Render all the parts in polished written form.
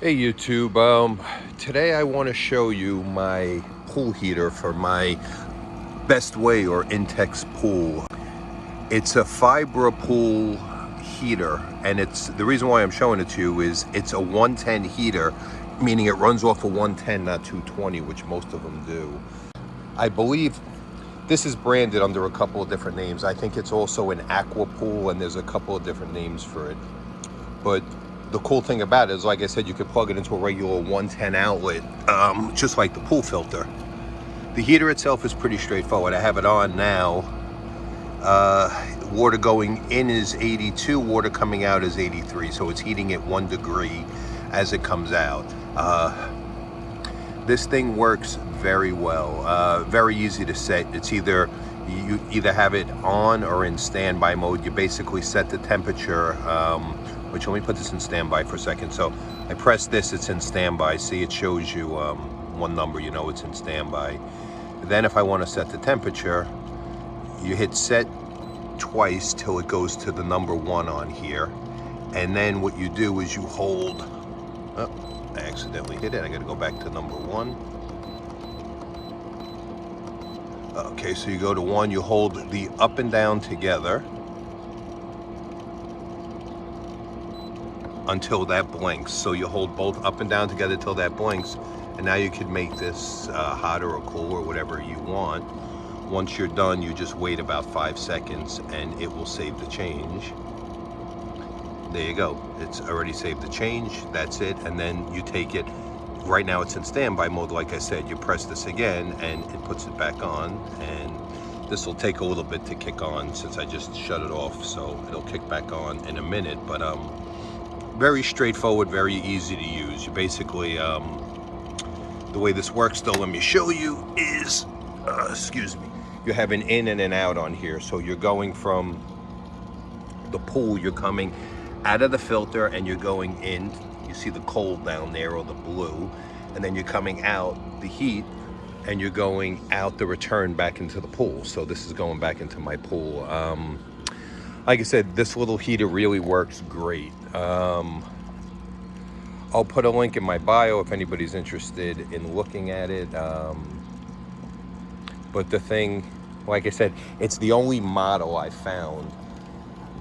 Hey YouTube, today I want to show you my pool heater for my Best Way or Intex pool. It's a Fibropool heater, and it's the reason why I'm showing it to you is it's a 110 heater, meaning it runs off a 110, not 220, which most of them do. I believe this is branded under a couple of different names. I think it's also an aqua pool, and there's a couple of different names for it. But the cool thing about it is, like I said, you could plug it into a regular 110 outlet, just like the pool filter. The heater itself is pretty straightforward. I have it on now. Water going in is 82, water coming out is 83, so it's heating at 1 degree as it comes out. This thing works very well, very easy to set. It's you either have it on or in standby mode. You basically set the temperature, which, let me put this in standby for a second. So I press this, it's in standby. See, it shows you one number, you know it's in standby. Then if I want to set the temperature, you hit set twice till it goes to the number 1 on here. And then what you do is you hold, oh, I accidentally hit it. I got to go back to number 1. Okay, so you go to 1, you hold the up and down together until that blinks. So you hold both up and down together till that blinks, and now you can make this hotter or cooler, whatever you want. Once you're done, you just wait about 5 seconds and it will save the change. There you go, it's already saved the change. That's it. And then you take it, right now it's in standby mode, like I said. You press this again and it puts it back on, and this will take a little bit to kick on since I just shut it off, so it'll kick back on in a minute. But very straightforward, very easy to use. You basically, the way this works, though, let me show you, is, excuse me, you have an in and an out on here. So you're going from the pool, you're coming out of the filter and you're going in. You see the cold down there, or the blue, and then you're coming out the heat and you're going out the return back into the pool. So this is going back into my pool. Like I said, this little heater really works great. I'll put a link in my bio if anybody's interested in looking at it. But the thing, like I said, it's the only model I found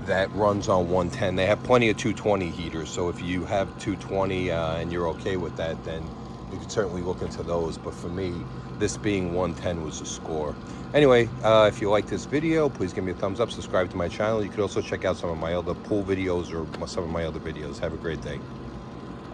that runs on 110. They have plenty of 220 heaters, so if you have 220 and you're okay with that, then you can certainly look into those. But for me, this being 110 was a score. Anyway, if you like this video, please give me a thumbs up, subscribe to my channel. You could also check out some of my other pool videos or some of my other videos. Have a great day.